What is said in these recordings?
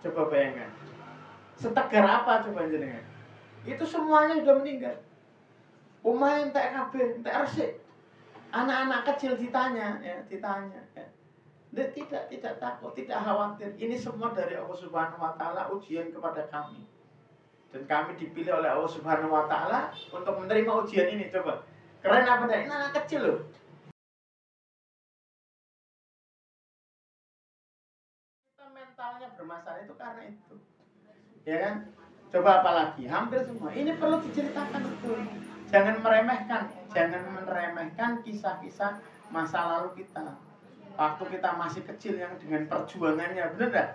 Coba bayangkan. Setegar apa coba jenengan? Itu semuanya sudah meninggal. Umah entek kabeh, entek resik. Anak-anak kecil ditanya, ya. Dia tidak takut, tidak khawatir. Ini semua dari Allah Subhanahu wa taala, ujian kepada kami. Dan kami dipilih oleh Allah Subhanahu wa taala untuk menerima ujian ini. Coba. Keren apa enggak? Ini anak kecil loh. Kita mentalnya bermasalah itu karena itu. Ya kan? Coba apalagi? Hampir semua. Ini perlu diceritakan betul. Jangan meremehkan kisah-kisah masa lalu kita. Waktu kita masih kecil yang dengan perjuangannya, bener gak?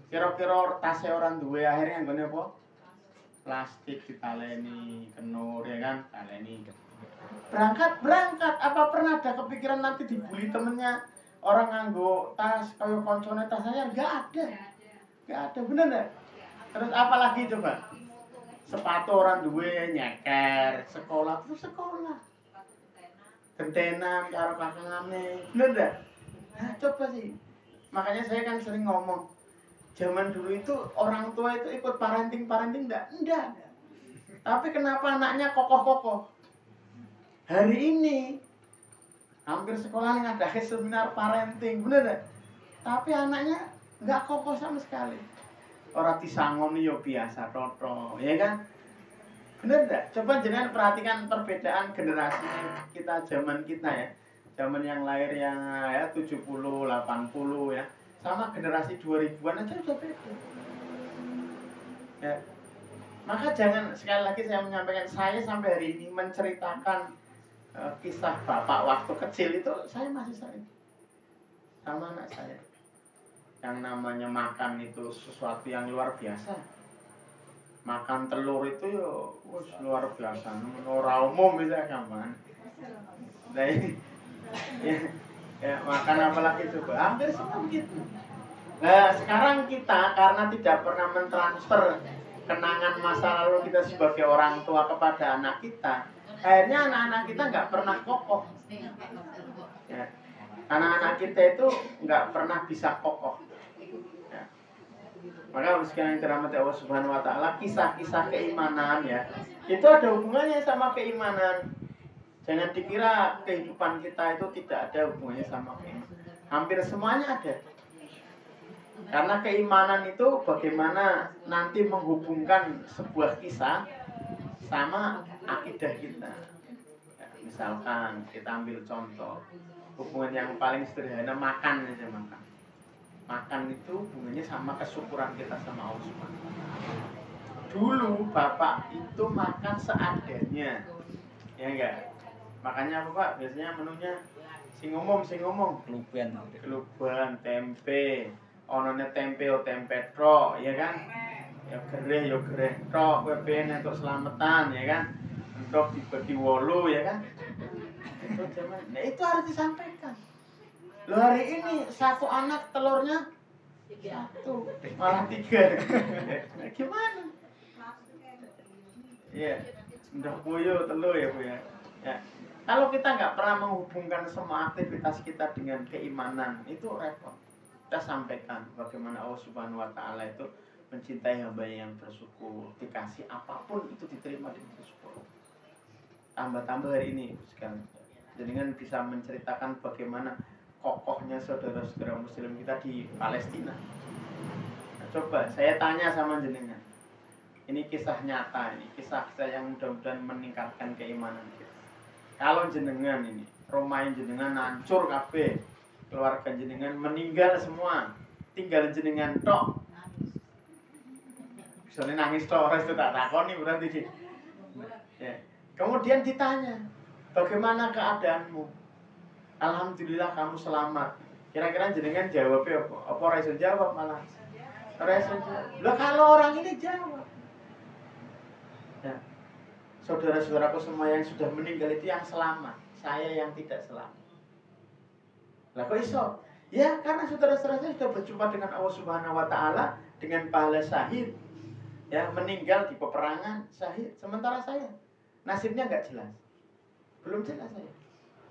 Kira-kira tasnya orang duwe akhirnya nggone apa? Plastik ditaleni, kenur ya kan? Taleni. Berangkat. Apa pernah ada kepikiran nanti dibully temennya? Orang nganggo tas kayak koncone tas saya enggak ada, bener gak? Terus apalagi coba? Sepatu orang duwe nyeker, sekolah terus sekolah. Gentenan karo kakangane, bener gak? Nah, coba sih. Makanya saya kan sering ngomong, zaman dulu itu orang tua itu ikut parenting enggak. Tapi kenapa anaknya kokoh-kokoh? Hari ini hampir sekolah yang ada seminar parenting, bener gak? Tapi anaknya enggak kokoh sama sekali. Orang disangoni yo biasa toto, ya kan? Bener enggak? Coba jangan perhatikan perbedaan generasi kita zaman kita ya. Zaman yang lahir yang ya 70, 80 ya. Sama generasi 2000-an aja udah beda. Ya. Maka jangan, sekali lagi saya menyampaikan, saya sampai hari ini menceritakan kisah bapak waktu kecil itu saya masih sering sama anak saya. Yang namanya makan itu sesuatu yang luar biasa. Makan telur itu yo luar biasa, ora umum bisa kapan. Nah, ya, makan apalagi coba, hampir semua begitu. Nah, sekarang kita karena tidak pernah mentransfer kenangan masa lalu kita sebagai orang tua kepada anak kita, akhirnya anak-anak kita nggak pernah kokoh. Ya. Anak-anak kita itu nggak pernah bisa kokoh. Ya. Maka sekalian dirahmati Allah Subhanahu wa taala, kisah-kisah keimanan ya, itu ada hubungannya sama keimanan. Jangan dikira kehidupan kita itu tidak ada hubungannya sama keimanan. Hampir semuanya ada. Karena keimanan itu bagaimana nanti menghubungkan sebuah kisah sama akidah kita. Ya, misalkan kita ambil contoh hubungan yang paling sederhana, makan aja makan. Makan itu hubungannya sama kesyukuran kita sama Allah Subhanahu wa taala. Dulu bapak itu makan seadanya, ya enggak? Makanya apa Pak? Biasanya menunya sing umum keluban, tempe, onone tempe o tempe tok, ya kan? Ya gereh tok, kowe pengen entuk selamatan, ya kan? Entuk dibagi 8, ya kan? Itu zaman. Nah, itu harus disampaikan. Loh, hari ini satu anak telurnya 1, malah 3. Nah, gimana? Ya, udah puyuh telur ya Bu ya. Ya. Kalau kita nggak pernah menghubungkan semua aktivitas kita dengan keimanan, itu repot. Kita sampaikan bagaimana Allah Subhanahu wa taala itu mencintai hamba yang bersyukur, dikasih apapun itu diterima dengan bersyukur. Tambah-tambah hari ini sekarang, dengan bisa menceritakan bagaimana kokohnya saudara-saudara muslim kita di Palestina. Nah, coba saya tanya sama jenengan. Ini kisah nyata, ini kisah yang mudah-mudahan meningkatkan keimanan kita. Kalau jenengan ini, rumah jenengan hancur kabeh, keluarga jenengan meninggal semua, tinggal jenengan tok. Misalnya nangis tok, orang itu tak takoni berarti. Ya. Kemudian ditanya, bagaimana keadaanmu? Alhamdulillah kamu selamat. Kira-kira jenengan jawabnya apa? Apa raiso jawab malah? Raiso jawab. Lah kalau orang ini jawab. Ya. Saudara-saudaraku semua yang sudah meninggal itu yang selamat, saya yang tidak selamat. Lah kok iso? Ya karena saudara-saudara saya sudah berjumpa dengan Allah Subhanahu wa taala dengan pahala syahid. Ya, meninggal di peperangan syahid. Sementara saya nasibnya enggak jelas. Belum jelas saya.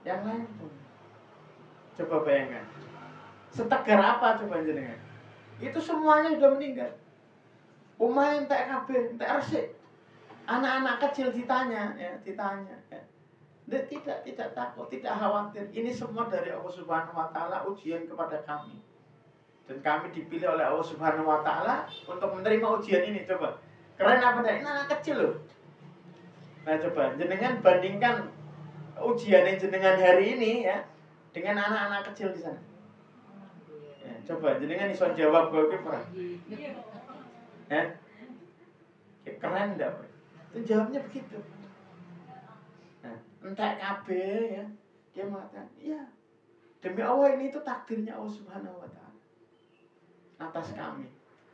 Yang lain pun. Coba bayangkan. Setegar apa coba jenengan? Itu semuanya sudah meninggal. Umah entek kabeh, entek resik. Anak-anak kecil ditanya, ya. Dia tidak takut, tidak khawatir. Ini semua dari Allah Subhanahu wa taala ujian kepada kami. Dan kami dipilih oleh Allah Subhanahu wa taala untuk menerima ujian ini. Coba. Keren apa enggak? Ini anak kecil loh. Nah, coba jenengan bandingkan ujian jenengan hari ini ya dengan anak-anak kecil di sana. Ya, coba jenengan iso jawab gue pernah. Ya. Keren enggak? Itu jawabnya begitu. Nah, entek kabeh ya. Dia mengatakan, "Iya. Demi Allah ini itu takdirnya Allah Subhanahu wa taala atas kami.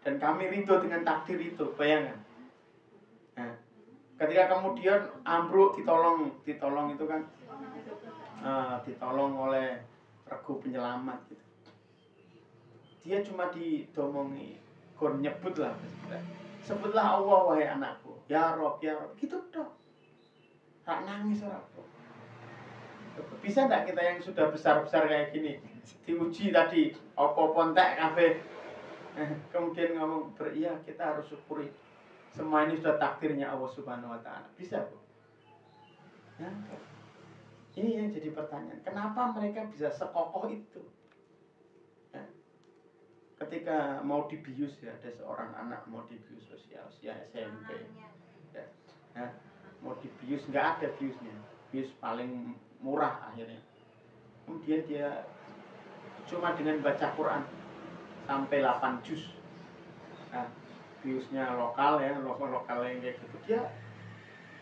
Dan kami ridho dengan takdir itu." Bayangkan. Nah, ketika kemudian ambruk ditolong itu kan ditolong oleh regu penyelamat gitu. Dia cuma didomongi, gon nyebut lah. Sebutlah Allah wahai anakku. Ya Rob, gitu dong. Tak nangis orang. Bisa enggak kita yang sudah besar-besar kayak gini diuji tadi opo-opo entek kabeh kemudian ngomong iya kita harus syukuri semua ini sudah takdirnya Allah Subhanahu wa taala. Bisa, Bu? Ya, ini yang jadi pertanyaan. Kenapa mereka bisa sekokoh itu? Ya. Ketika mau dibius ya, ada seorang anak mau dibius usia SMP. Ya. Ya. Mau dibius nggak ada biusnya. Bius paling murah akhirnya. Kemudian dia cuma dengan baca Quran sampai 8 juz. Nah, biusnya lokal ya, lokal yang kayak gitu dia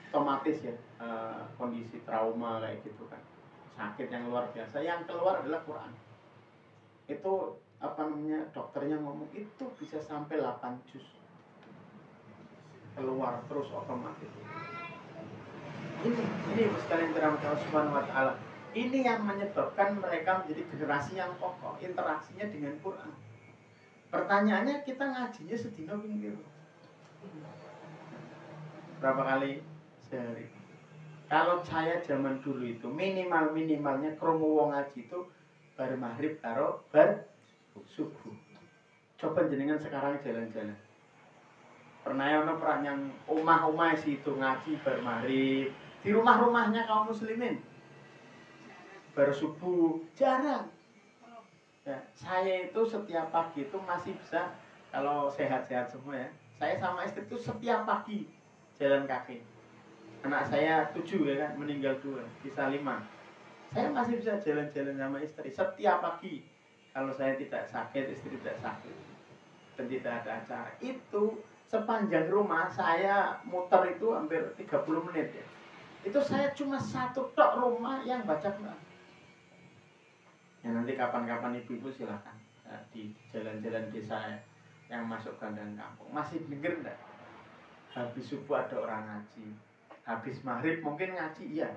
otomatis ya kondisi trauma kayak gitu kan, sakit yang luar biasa, yang keluar adalah Quran. Itu apa namanya, dokternya ngomong itu bisa sampai 8 juz keluar terus otomatis. Ini sekalian dirahmati Allah Subhanahu wa taala. Ini yang menyebabkan mereka menjadi generasi yang kokoh interaksinya dengan Quran. Pertanyaannya, kita ngajinya sedina pinggir berapa kali sehari? Kalau saya zaman dulu itu minimalnya krungu wong ngaji itu bar maghrib karo bar subuh. Coba jenengan sekarang jalan-jalan. Pernah ono yang omah-omah situ ngaji bar maghrib, di rumah-rumahnya kaum muslimin bar subuh jarang. Ya, saya itu setiap pagi itu masih bisa, kalau sehat-sehat semua ya, saya sama istri itu setiap pagi jalan kaki. Anak saya 7 ya kan, meninggal 2, sisa 5. Saya masih bisa jalan-jalan sama istri setiap pagi. Kalau saya tidak sakit, istri tidak sakit, dan tidak ada acara. Itu sepanjang rumah saya muter itu hampir 30 menit ya. Itu saya cuma satu tok rumah yang baca Quran. Ya nanti kapan-kapan ibu-ibu silahkan di jalan-jalan desa yang masuk kandang kampung. Masih denger enggak? Habis subuh ada orang ngaji, habis maghrib mungkin ngaji, iya.